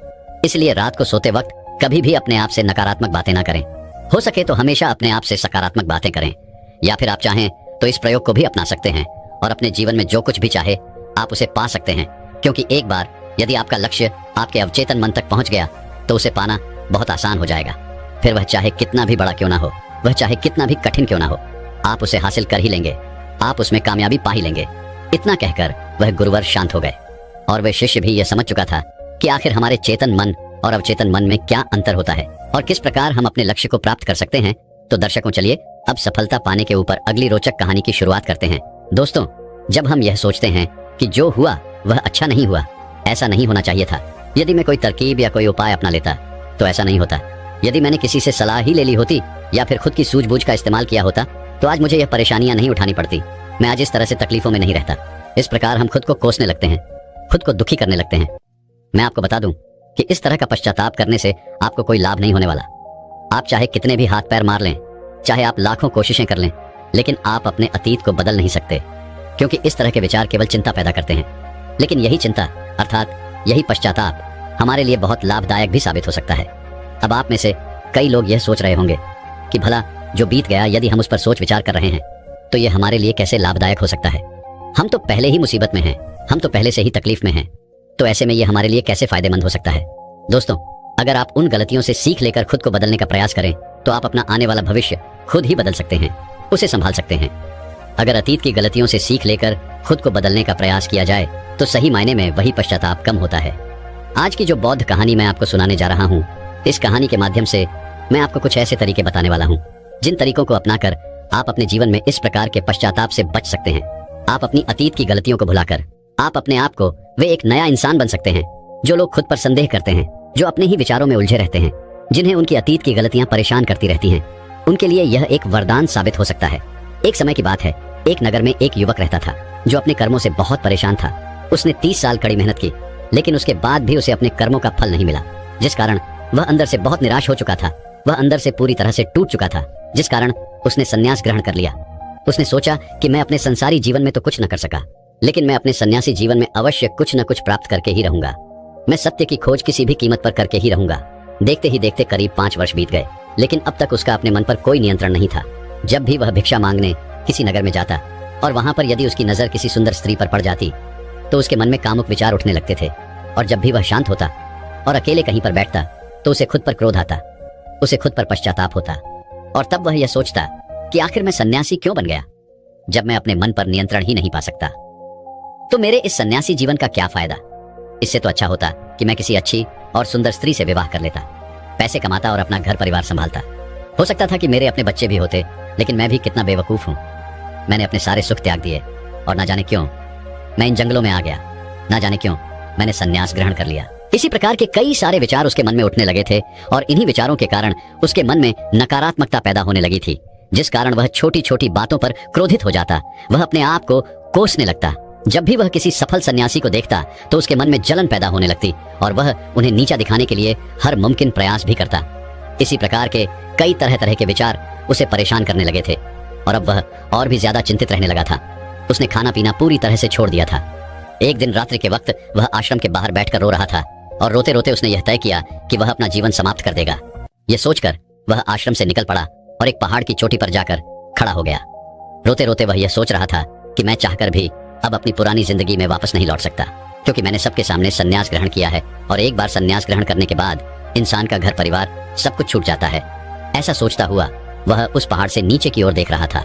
इसलिए रात को सोते वक्त कभी भी अपने आप से नकारात्मक बातें ना करें। हो सके तो हमेशा अपने आप से सकारात्मक बातें करें, या फिर आप चाहें तो इस प्रयोग को भी अपना सकते हैं और अपने जीवन में जो कुछ भी चाहे आप उसे पा सकते हैं। क्योंकि एक बार यदि आपका लक्ष्य आपके अवचेतन मन तक पहुंच गया तो उसे पाना बहुत आसान हो जाएगा। फिर वह चाहे कितना भी बड़ा क्यों ना हो, वह चाहे कितना भी कठिन क्यों ना हो, आप उसे हासिल कर ही लेंगे, आप उसमें कामयाबी पा ही लेंगे। इतना कहकर वह गुरुवर शांत हो गए, और वह शिष्य भी यह समझ चुका था कि आखिर हमारे चेतन मन और अवचेतन मन में क्या अंतर होता है और किस प्रकार हम अपने लक्ष्य को प्राप्त कर सकते हैं। तो दर्शकों, चलिए अब सफलता पाने के ऊपर अगली रोचक कहानी की शुरुआत करते हैं। दोस्तों, जब हम यह सोचते हैं कि जो हुआ वह अच्छा नहीं हुआ, ऐसा नहीं होना चाहिए था, यदि मैं कोई तरकीब या कोई उपाय अपना लेता तो ऐसा नहीं होता, यदि मैंने किसी से सलाह ही ले ली होती या फिर खुद की सूझबूझ का इस्तेमाल किया होता तो आज मुझे यह परेशानियां नहीं उठानी पड़ती, मैं आज इस तरह से तकलीफों में नहीं रहता। इस प्रकार हम खुद को कोसने लगते हैं, खुद को दुखी करने लगते हैं। मैं आपको बता दूं कि इस तरह का पश्चाताप करने से आपको कोई लाभ नहीं होने वाला। आप चाहे कितने भी हाथ पैर मार लें, चाहे आप लाखों कोशिशें कर लें, लेकिन आप अपने अतीत को बदल नहीं सकते। क्योंकि इस तरह के विचार केवल चिंता पैदा करते हैं। लेकिन यही चिंता अर्थात यही पश्चाताप हमारे लिए बहुत लाभदायक भी साबित हो सकता है। अब आप में से कई लोग यह सोच रहे होंगे कि भला जो बीत गया यदि हम उस पर सोच विचार कर रहे हैं तो यह हमारे लिए कैसे लाभदायक हो सकता है। हम तो पहले ही मुसीबत में हैं, हम तो पहले से ही तकलीफ में हैं, तो ऐसे में यह हमारे लिए कैसे फायदेमंद हो सकता है। दोस्तों, अगर आप उन गलतियों से सीख लेकर खुद को बदलने का प्रयास करें तो आप अपना आने वाला भविष्य खुद ही बदल सकते हैं, उसे संभाल सकते हैं। अगर अतीत की गलतियों से सीख लेकर खुद को बदलने का प्रयास किया जाए तो सही मायने में वही पश्चाताप कम होता है। आज की जो बौद्ध कहानी मैं आपको सुनाने जा रहा हूँ, इस कहानी के माध्यम से मैं आपको कुछ ऐसे तरीके बताने वाला हूँ जिन तरीकों को अपनाकर आप अपने जीवन में इस प्रकार के पश्चाताप से बच सकते हैं। आप अपनी अतीत की गलतियों को भुलाकर आप अपने आप को वे एक नया इंसान बन सकते हैं जो लोग खुद पर संदेह करते हैं, जो अपने ही विचारों में उलझे रहते हैं, जिन्हें उनकी अतीत की गलतियां परेशान करती रहती हैं। उनके लिए यह एक वरदान साबित हो सकता है। एक समय की बात है, एक नगर में एक युवक रहता था जो अपने कर्मों से बहुत परेशान था। उसने 30 साल कड़ी मेहनत की, लेकिन उसके बाद भी उसे अपने कर्मों का फल नहीं मिला, जिस कारण वह अंदर से बहुत निराश हो चुका था। वह अंदर से पूरी तरह से टूट चुका था, जिस कारण उसने संन्यास ग्रहण कर लिया। उसने सोचा कि मैं अपने संसारी जीवन में तो कुछ न कर सका, लेकिन मैं अपने सन्यासी जीवन में अवश्य कुछ न कुछ प्राप्त करके ही रहूंगा। मैं सत्य की खोज किसी भी कीमत पर करके ही रहूंगा। देखते ही देखते करीब 5 वर्ष बीत गए, लेकिन अब तक उसका अपने मन पर कोई नियंत्रण नहीं था। जब भी वह भिक्षा मांगने किसी नगर में जाता और वहां पर यदि उसकी नजर किसी सुंदर स्त्री पर पड़ जाती तो उसके मन में कामुक विचार उठने लगते थे। और जब भी वह शांत होता और अकेले कहीं पर बैठता तो उसे खुद पर क्रोध आता, उसे खुद पर पश्चाताप होता, और तब वह यह सोचता कि आखिर मैं सन्यासी क्यों बन गया जब मैं अपने मन पर नियंत्रण ही नहीं पा सकता। तो मेरे इस सन्यासी जीवन का क्या फायदा? इससे तो अच्छा होता कि मैं किसी अच्छी और सुंदर स्त्री से विवाह कर लेता, पैसे कमाता और अपना घर परिवार संभालता। हो सकता था कि मेरे अपने बच्चे भी होते, लेकिन मैं भी कितना बेवकूफ हूँ। मैंने अपने सारे सुख त्याग दिए और ना जाने क्यों मैं इन जंगलों में आ गया, ना जाने क्यों मैंने सन्यास ग्रहण कर लिया। इसी प्रकार के कई सारे विचार उसके मन में उठने लगे थे और इन्हीं विचारों के कारण उसके मन में नकारात्मकता पैदा होने लगी थी, जिस कारण वह छोटी छोटी बातों पर क्रोधित हो जाता। वह अपने आप को कोसने लगता। जब भी वह किसी सफल सन्यासी को देखता तो उसके मन में जलन पैदा होने लगती और वह उन्हें नीचा दिखाने के लिए हर मुमकिन प्रयास भी करता। इसी प्रकार के कई तरह तरह के विचार उसे परेशान करने लगे थे और अब वह और भी ज्यादा चिंतित रहने लगा था। उसने खाना पीना पूरी तरह से छोड़ दिया था। एक दिन रात्रि के वक्त वह आश्रम के बाहर बैठकर रो रहा था और रोते रोते उसने यह तय किया कि वह अपना जीवन समाप्त कर देगा। यह सोचकर वह आश्रम से निकल पड़ा और एक पहाड़ की चोटी पर जाकर खड़ा हो गया। रोते रोते वह यह सोच रहा था कि मैं चाहकर भी अब अपनी पुरानी जिंदगी में वापस नहीं लौट सकता, क्योंकि मैंने सबके सामने सन्यास ग्रहण किया है और एक बार सन्यास ग्रहण करने के बाद इंसान का घर परिवार सब कुछ छूट जाता है। ऐसा सोचता हुआ वह उस पहाड़ से नीचे की ओर देख रहा था।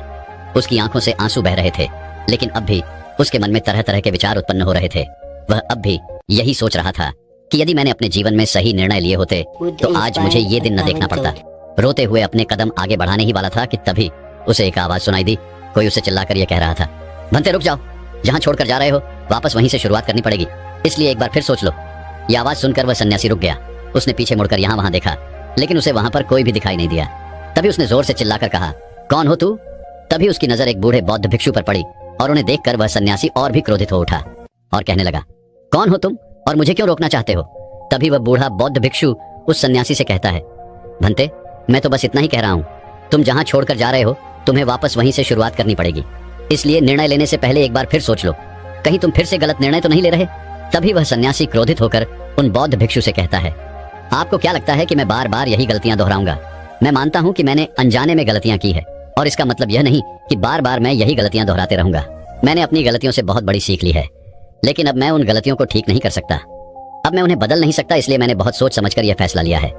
उसकी आंखों से आंसू बह रहे थे, लेकिन अब भी उसके मन में तरह तरह के विचार उत्पन्न हो रहे थे। वह अब भी यही सोच रहा था कि यदि मैंने अपने जीवन में सही निर्णय लिए होते तो आज मुझे ये दिन न देखना पड़ता। रोते हुए अपने कदम आगे बढ़ाने ही वाला था कि तभी उसे एक आवाज सुनाई दी। कोई उसे चिल्लाकर यह कह रहा था, भंते रुक जाओ, जहाँ छोड़कर जा रहे हो वापस वहीं से शुरुआत करनी पड़ेगी, इसलिए एक बार फिर सोच लो। ये आवाज सुनकर वह सन्यासी रुक गया। उसने पीछे मुड़कर यहाँ वहां देखा, लेकिन उसे वहां पर कोई भी दिखाई नहीं दिया। तभी उसने जोर से चिल्लाकर कहा, कौन हो तू? तभी उसकी नजर एक बूढ़े बौद्ध भिक्षु पर पड़ी और उन्हें देखकर वह सन्यासी और भी क्रोधित हो उठा और कहने लगा, कौन हो तुम और मुझे क्यों रोकना चाहते हो? तभी वह बूढ़ा बौद्ध भिक्षु उस सन्यासी से कहता है, भंते मैं तो बस इतना ही कह रहा हूँ, तुम जहाँ छोड़कर जा रहे हो तुम्हें वापस वहीं से शुरुआत करनी पड़ेगी, इसलिए निर्णय लेने से पहले एक बार फिर सोच लो, कहीं तुम फिर से गलत निर्णय तो नहीं ले रहे। तभी वह सन्यासी क्रोधित होकर उन बौद्ध भिक्षु से कहता है, आपको क्या लगता है कि मैं बार बार यही गलतियां दोहराऊंगा? मैं मानता हूं कि मैंने अनजाने में गलतियां की है और इसका मतलब यह नहीं कि बार बार मैं यही गलतियां दोहराते रहूंगा। मैंने अपनी गलतियों से बहुत बड़ी सीख ली है, लेकिन अब मैं उन गलतियों को ठीक नहीं कर सकता। अब मैं उन्हें बदल नहीं सकता, इसलिए मैंने बहुत सोच समझकर यह फैसला लिया है।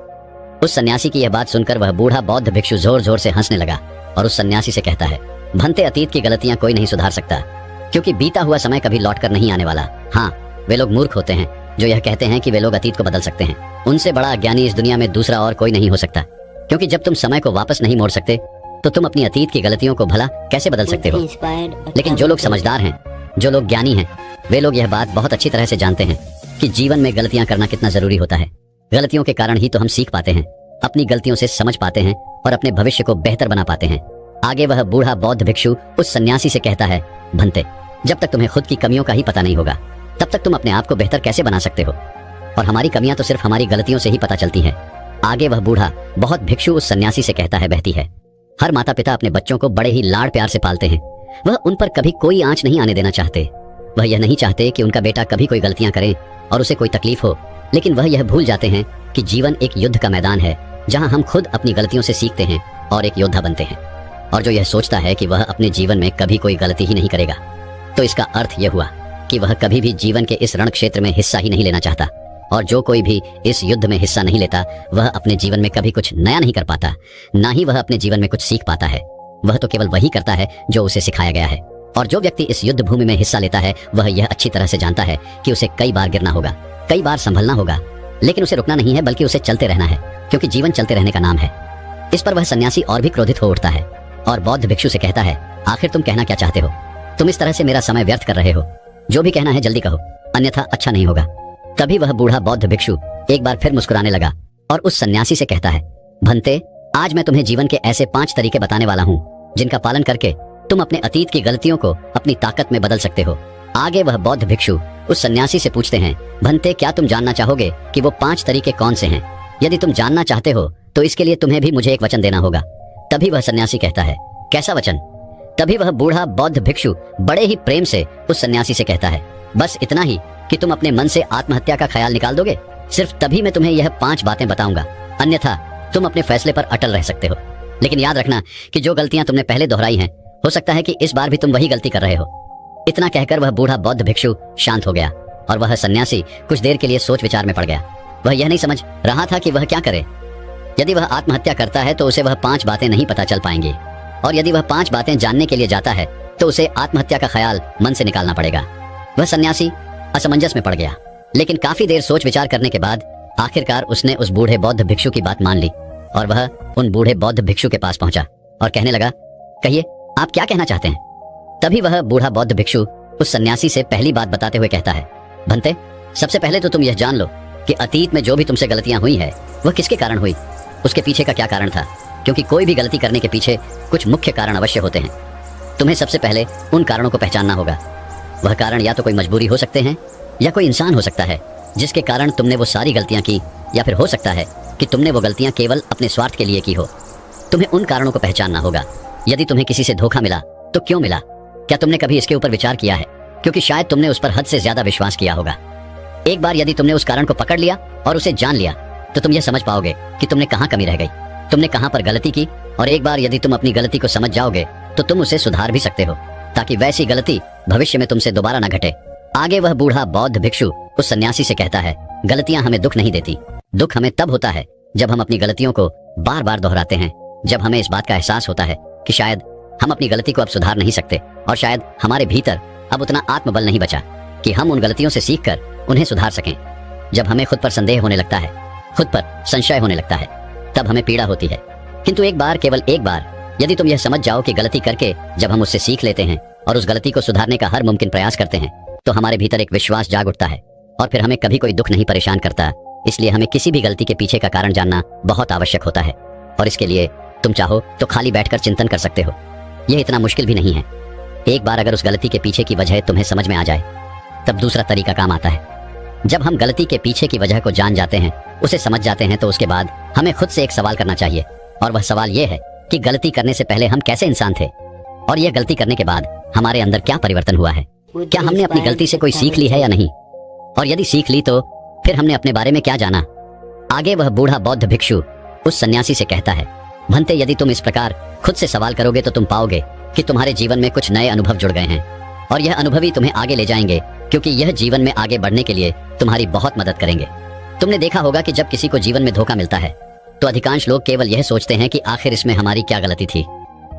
उस सन्यासी की यह बात सुनकर वह बूढ़ा बौद्ध भिक्षु जोर जोर से हंसने लगा और उस सन्यासी से कहता है, भंते अतीत की गलतियां कोई नहीं सुधार सकता, क्योंकि बीता हुआ समय कभी लौट कर नहीं आने वाला। हाँ, वे लोग मूर्ख होते हैं जो यह कहते हैं कि वे लोग अतीत को बदल सकते हैं। उनसे बड़ा अज्ञानी इस दुनिया में दूसरा और कोई नहीं हो सकता, क्योंकि जब तुम समय को वापस नहीं मोड़ सकते तो तुम अपनी अतीत की गलतियों को भला कैसे बदल सकते हो? लेकिन जो लोग समझदार हैं, जो लोग ज्ञानी हैं, वे लोग यह बात बहुत अच्छी तरह से जानते हैं कि जीवन में गलतियां करना कितना जरूरी होता है। गलतियों के कारण ही तो हम सीख पाते हैं, अपनी गलतियों से समझ पाते हैं और अपने भविष्य को बेहतर बना पाते हैं। आगे वह बूढ़ा बौद्ध भिक्षु उस सन्यासी से कहता है, भंते जब तक तुम्हें खुद की कमियों का ही पता नहीं होगा तब तक तुम अपने आप को बेहतर कैसे बना सकते हो? और हमारी कमियां तो सिर्फ हमारी गलतियों से ही पता चलती हैं। आगे वह बूढ़ा बहुत भिक्षु उस सन्यासी से कहता है, बहती है, हर माता पिता अपने बच्चों को बड़े ही लाड़ प्यार से पालते हैं, वह उन पर कभी कोई आंच नहीं आने देना चाहते। वह यह नहीं चाहते कि उनका बेटा कभी कोई गलतियां करे और उसे कोई तकलीफ हो, लेकिन वह यह भूल जाते हैं कि जीवन एक युद्ध का मैदान है जहां हम खुद अपनी गलतियों से सीखते हैं और एक योद्धा बनते हैं। और जो यह सोचता है कि वह अपने जीवन में कभी कोई गलती ही नहीं करेगा, तो इसका अर्थ यह हुआ कि वह कभी भी जीवन के इस रण क्षेत्र में हिस्सा ही नहीं लेना चाहता। और जो कोई भी इस युद्ध में हिस्सा नहीं लेता, वह अपने जीवन में कभी कुछ नया नहीं कर पाता, ना ही वह अपने जीवन में कुछ सीख पाता है। वह तो केवल वही करता है जो उसे सिखाया गया है। और जो व्यक्ति इस युद्ध भूमि में हिस्सा लेता है, वह यह अच्छी तरह से जानता है कि उसे कई बार गिरना होगा, कई बार संभलना होगा, लेकिन उसे रुकना नहीं है, बल्कि उसे चलते रहना है, क्योंकि जीवन चलते रहने का नाम है। इस पर वह सन्यासी और भी क्रोधित हो उठता है और बौद्ध भिक्षु से कहता है, आखिर तुम कहना क्या चाहते हो? तुम इस तरह से मेरा समय व्यर्थ कर रहे हो। जो भी कहना है जल्दी कहो, अन्यथा अच्छा नहीं होगा। तभी वह बूढ़ा बौद्ध भिक्षु एक बार फिर मुस्कुराने लगा और उस सन्यासी से कहता है, भंते, आज मैं तुम्हें जीवन के ऐसे 5 तरीके बताने वाला हूँ जिनका पालन करके तुम अपने अतीत की गलतियों को अपनी ताकत में बदल सकते हो। आगे वह बौद्ध भिक्षु उस सन्यासी से पूछते हैं, भंते, क्या तुम जानना चाहोगे कि वो 5 तरीके कौन से हैं? यदि तुम जानना चाहते हो तो इसके लिए तुम्हें भी मुझे एक वचन देना होगा। तभी वह सन्यासी कहता है, कैसा वचन? तभी वह बूढ़ा बौद्ध भिक्षु बड़े ही प्रेम से उस सन्यासी से कहता है, बस इतना ही कि तुम अपने मन से आत्महत्या का ख्याल निकाल दोगे, सिर्फ तभी मैं तुम्हें यह 5 बातें बताऊंगा, अन्यथा तुम अपने फैसले पर अटल रह सकते हो। लेकिन याद रखना कि जो गलतियां तुमने पहले दोहराई हैं, हो सकता है कि इस बार भी तुम वही गलती कर रहे हो। इतना कहकर वह बूढ़ा बौद्ध भिक्षु शांत हो गया और वह सन्यासी कुछ देर के लिए सोच विचार में पड़ गया। वह यह नहीं समझ रहा था कि वह क्या करे। यदि वह आत्महत्या करता है तो उसे वह 5 बातें नहीं पता चल पाएंगी, और यदि वह 5 बातें जानने के लिए जाता है तो उसे आत्महत्या का ख्याल मन से निकालना पड़ेगा। वह सन्यासी असमंजस में पड़ गया, लेकिन काफी देर सोच विचार करने के बाद आखिरकार उसने उस बूढ़े बौद्ध भिक्षु की बात मान ली और वह उन बूढ़े बौद्ध भिक्षु के पास पहुंचा और कहने लगा, कहिए, आप क्या कहना चाहते हैं? तभी वह बूढ़ा बौद्ध भिक्षु उस सन्यासी से पहली बात बताते हुए कहता है, भंते, सबसे पहले तो तुम यह जान लो कि अतीत में जो भी तुमसे गलतियां हुई है वह किसके कारण हुई, उसके पीछे का क्या कारण था, क्योंकि कोई भी गलती करने के पीछे कुछ मुख्य कारण अवश्य होते हैं। तुम्हें सबसे पहले उन कारणों को पहचानना होगा। वह कारण या तो कोई मजबूरी हो सकते हैं या कोई इंसान हो सकता है जिसके कारण तुमने वो सारी गलतियां की, या फिर हो सकता है कि तुमने वो गलतियां केवल अपने स्वार्थ के लिए की हो। तुम्हें उन कारणों को पहचानना होगा। यदि तुम्हें किसी से धोखा मिला तो क्यों मिला? क्या तुमने कभी इसके ऊपर विचार किया है? क्योंकि शायद तुमने उस पर हद से ज्यादा विश्वास किया होगा। एक बार यदि तुमने उस कारण को पकड़ लिया और उसे जान लिया तो तुम यह समझ पाओगे कि तुमने कहाँ कमी रह गई, तुमने कहाँ पर गलती की। और एक बार यदि तुम अपनी गलती को समझ जाओगे तो तुम उसे सुधार भी सकते हो, ताकि वैसी गलती भविष्य में तुमसे दोबारा न घटे। आगे वह बूढ़ा बौद्ध भिक्षु उस सन्यासी से कहता है, गलतियां हमें दुख नहीं देती। दुख हमें तब होता है जब हम अपनी गलतियों को बार बार दोहराते हैं, जब हमें इस बात का एहसास होता है कि शायद हम अपनी गलती को अब सुधार नहीं सकते, और शायद हमारे भीतर अब उतना आत्मबल नहीं बचा कि हम उन गलतियों से सीखकर उन्हें सुधार सकें। जब हमें खुद पर संदेह होने लगता है, खुद पर संशय होने लगता है, तब हमें पीड़ा होती है। किंतु एक बार, केवल एक बार यदि तुम यह समझ जाओ कि गलती करके जब हम उससे सीख लेते हैं और उस गलती को सुधारने का हर मुमकिन प्रयास करते हैं, तो हमारे भीतर एक विश्वास जाग उठता है और फिर हमें कभी कोई दुख नहीं परेशान करता। इसलिए हमें किसी भी गलती के पीछे का कारण जानना बहुत आवश्यक होता है, और इसके लिए तुम चाहो तो खाली बैठकर चिंतन कर सकते हो। यह इतना मुश्किल भी नहीं है। एक बार अगर उस गलती के पीछे की वजह तुम्हें समझ में आ जाए, तब दूसरा तरीका काम आता है। जब हम गलती के पीछे की वजह को जान जाते हैं, उसे समझ जाते हैं, तो उसके बाद हमें खुद से एक सवाल करना चाहिए, और वह सवाल यह है कि गलती करने से पहले हम कैसे इंसान थे, और यह गलती करने के बाद हमारे अंदर क्या परिवर्तन हुआ है। क्या हमने अपनी गलती से कोई सीख ली है या नहीं, और यदि सीख ली तो फिर हमने अपने बारे में क्या जाना। आगे वह बूढ़ा बौद्ध भिक्षु उस सन्यासी से कहता है, भंते, यदि तुम इस प्रकार खुद से सवाल करोगे तो तुम पाओगे कि तुम्हारे जीवन में कुछ नए अनुभव जुड़ गए हैं, और यह अनुभव ही तुम्हें आगे ले जाएंगे, क्योंकि यह जीवन में आगे बढ़ने के लिए तुम्हारी बहुत मदद करेंगे। तुमने देखा होगा कि जब किसी को जीवन में धोखा मिलता है तो अधिकांश लोग केवल यह सोचते हैं कि आखिर इसमें हमारी क्या गलती थी,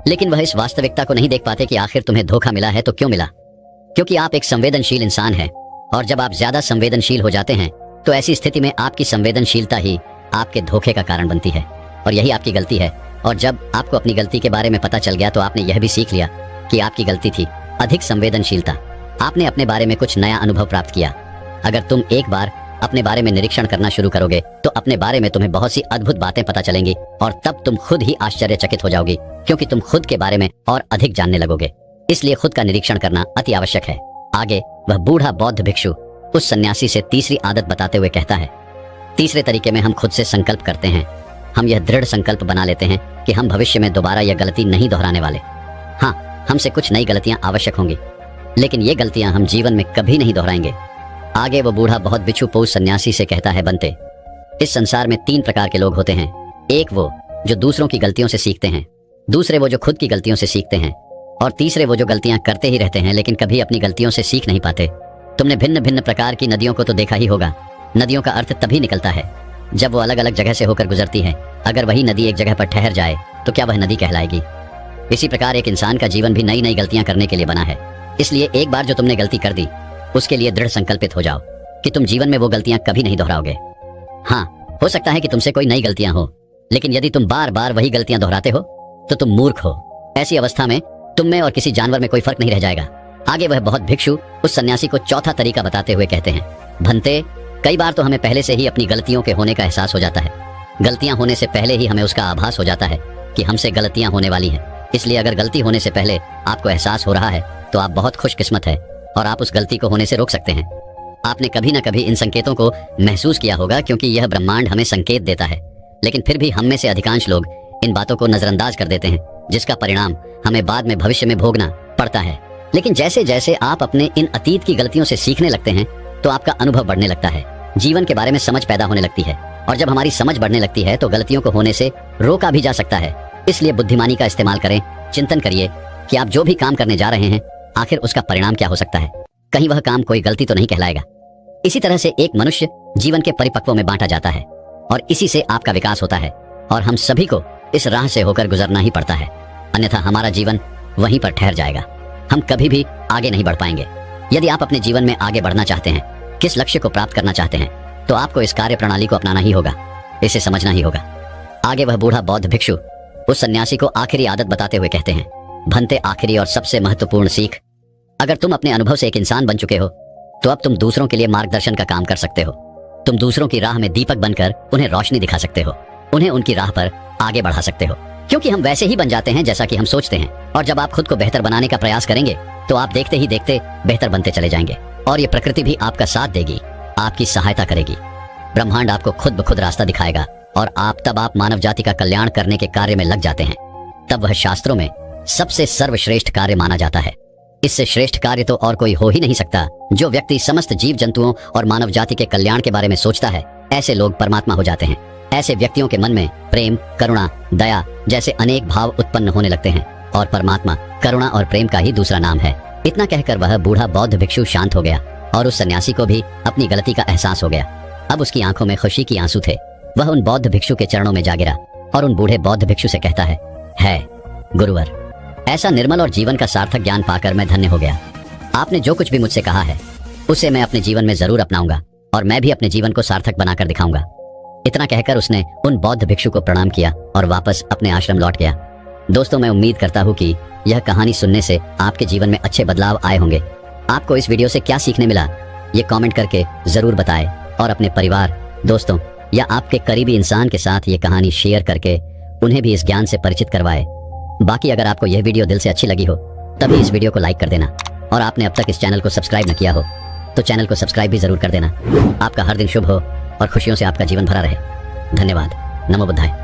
लेकिन वह इस वास्तविकता को नहीं देख पाते कि आखिर तुम्हें धोखा मिला है तो क्यों मिला। क्योंकि आप एक संवेदनशील इंसान हैं, और जब आप ज्यादा संवेदनशील हो जाते हैं तो ऐसी स्थिति में आपकी संवेदनशीलता ही आपके धोखे का कारण बनती है, और यही आपकी गलती है। और जब आपको अपनी गलती के बारे में पता चल गया तो आपने यह भी सीख लिया कि आपकी गलती थी अधिक संवेदनशीलता। आपने अपने बारे में कुछ नया अनुभव प्राप्त किया। अगर तुम एक बार अपने बारे में निरीक्षण करना शुरू करोगे तो अपने बारे में तुम्हें बहुत सी अद्भुत बातें पता चलेंगी, और तब तुम खुद ही आश्चर्यचकित हो जाओगी, क्योंकि तुम खुद के बारे में और अधिक जानने लगोगे। इसलिए खुद का निरीक्षण करना अति आवश्यक है। आगे वह बूढ़ा बौद्ध भिक्षु उस सन्यासी से तीसरी आदत बताते हुए कहता है, तीसरे तरीके में हम खुद से संकल्प करते हैं। हम यह दृढ़ संकल्प बना लेते हैं कि हम भविष्य में दोबारा यह गलती नहीं दोहराने वाले। हाँ, हमसे कुछ नई गलतियां आवश्यक होंगी, लेकिन ये गलतियां हम जीवन में कभी नहीं दोहराएंगे। आगे वो बूढ़ा बहुत बिच्छू पोष सन्यासी से कहता है, बनते, इस संसार में 3 प्रकार के लोग होते हैं। एक वो जो दूसरों की गलतियों से सीखते हैं, दूसरे वो जो खुद की गलतियों से सीखते हैं, और तीसरे वो जो गलतियां करते ही रहते हैं लेकिन कभी अपनी गलतियों से सीख नहीं पाते। तुमने भिन्न भिन्न प्रकार की नदियों को तो देखा ही होगा। नदियों का अर्थ तभी निकलता है जब वो अलग अलग जगह से होकर गुजरती है। अगर वही नदी एक जगह पर ठहर जाए तो क्या वह नदी कहलाएगी? इसी प्रकार एक इंसान का जीवन भी नई नई गलतियां करने के लिए बना है। इसलिए एक बार जो तुमने गलती कर दी, उसके लिए दृढ़ संकल्पित हो जाओ कि तुम जीवन में वो गलतियां कभी नहीं दोहराओगे। हाँ, हो सकता है कि तुमसे कोई नई गलतियां हो, लेकिन यदि तुम बार बार वही गलतियां दोहराते हो तो तुम मूर्ख हो। ऐसी अवस्था में तुम में और किसी जानवर में कोई फर्क नहीं रह जाएगा। आगे वह बहुत भिक्षु उस सन्यासी को चौथा तरीका बताते हुए कहते हैं, भंते, कई बार तो हमें पहले से ही अपनी गलतियों के होने का एहसास हो जाता है। गलतियां होने से पहले ही हमें उसका आभास हो जाता है कि हमसे गलतियां होने वाली हैं। इसलिए अगर गलती होने से पहले आपको एहसास हो रहा है तो आप बहुत खुशकिस्मत है और आप उस गलती को होने से रोक सकते हैं। आपने कभी न कभी इन संकेतों को महसूस किया होगा, क्योंकि यह ब्रह्मांड हमें संकेत देता है। लेकिन फिर भी हम में से अधिकांश लोग इन बातों को नजरअंदाज कर देते हैं, जिसका परिणाम हमें बाद में भविष्य में भोगना पड़ता है। लेकिन जैसे जैसे आप अपने इन अतीत की गलतियों से सीखने लगते हैं तो आपका अनुभव बढ़ने लगता है, जीवन के बारे में समझ पैदा होने लगती है, और जब हमारी समझ बढ़ने लगती है तो गलतियों को होने से रोका भी जा सकता है। इसलिए बुद्धिमानी का इस्तेमाल करें, चिंतन करिए कि आप जो भी काम करने जा रहे हैं आखिर उसका परिणाम क्या हो सकता है। कहीं वह काम कोई गलती तो नहीं कहलाएगा। इसी तरह से एक मनुष्य जीवन के परिपक्वों में बांटा जाता है और इसी से आपका विकास होता है, और हम सभी को इस राह से होकर गुजरना ही पड़ता है, अन्यथा हमारा जीवन वहीं पर ठहर जाएगा। हम कभी भी आगे नहीं बढ़ पाएंगे। यदि आप अपने जीवन में आगे बढ़ना चाहते हैं, किस लक्ष्य को प्राप्त करना चाहते हैं, तो आपको इस कार्य प्रणाली को अपनाना ही होगा, इसे समझना ही होगा। आगे वह बूढ़ा बौद्ध भिक्षु उस सन्यासी को आखिरी आदत बताते हुए कहते हैं, भंते, आखिरी और सबसे महत्वपूर्ण सीख, अगर तुम अपने अनुभव से एक इंसान बन चुके हो तो अब तुम दूसरों के लिए मार्गदर्शन का काम कर सकते हो। तुम दूसरों की राह में दीपक बनकर उन्हें रोशनी दिखा सकते हो, उन्हें उनकी राह पर आगे बढ़ा सकते हो, क्योंकि हम वैसे ही बन जाते हैं जैसा कि हम सोचते हैं। और जब आप खुद को बेहतर बनाने का प्रयास करेंगे तो आप देखते ही देखते बेहतर बनते चले जाएंगे, और ये प्रकृति भी आपका साथ देगी, आपकी सहायता करेगी। ब्रह्मांड आपको खुद ब खुद रास्ता दिखाएगा, और तब आप मानव जाति का कल्याण करने के कार्य में लग जाते हैं। तब वह शास्त्रों में सबसे सर्वश्रेष्ठ कार्य माना जाता है। इससे श्रेष्ठ कार्य तो और कोई हो ही नहीं सकता। जो व्यक्ति समस्त जीव जंतुओं और मानव जाति के कल्याण के बारे में सोचता है, ऐसे लोग परमात्मा हो जाते हैं। ऐसे व्यक्तियों के मन में प्रेम, करुणा, दया जैसे अनेक भाव उत्पन्न होने लगते हैं, और परमात्मा करुणा और प्रेम का ही दूसरा नाम है। इतना कहकर वह बूढ़ा बौद्ध भिक्षु शांत हो गया, और उस सन्यासी को भी अपनी गलती का एहसास हो गया। अब उसकी आंखों में खुशी की आंसू थे। वह उन बौद्ध भिक्षु के चरणों में जा गिरा और उन बूढ़े बौद्ध भिक्षु से कहता है गुरुवर, ऐसा निर्मल और जीवन का सार्थक ज्ञान पाकर मैं धन्य हो गया। आपने जो कुछ भी मुझसे कहा है उसे मैं अपने जीवन में जरूर अपनाऊंगा, और मैं भी अपने जीवन को सार्थक बनाकर दिखाऊंगा। इतना कहकर उसने उन बौद्ध भिक्षु को प्रणाम किया और वापस अपने आश्रम लौट गया। दोस्तों, मैं उम्मीद करता हूँ कि यह कहानी सुनने से आपके जीवन में अच्छे बदलाव आए होंगे। आपको इस वीडियो से क्या सीखने मिला, ये कमेंट करके जरूर बताएं, और अपने परिवार, दोस्तों या आपके करीबी इंसान के साथ ये कहानी शेयर करके उन्हें भी इस ज्ञान से परिचित करवाएं। बाकी अगर आपको यह वीडियो दिल से अच्छी लगी हो तभी इस वीडियो को लाइक कर देना, और आपने अब तक इस चैनल को सब्सक्राइब न किया हो तो चैनल को सब्सक्राइब भी जरूर कर देना। आपका हर दिन शुभ हो और खुशियों से आपका जीवन भरा रहे। धन्यवाद। नमो बुद्धाय।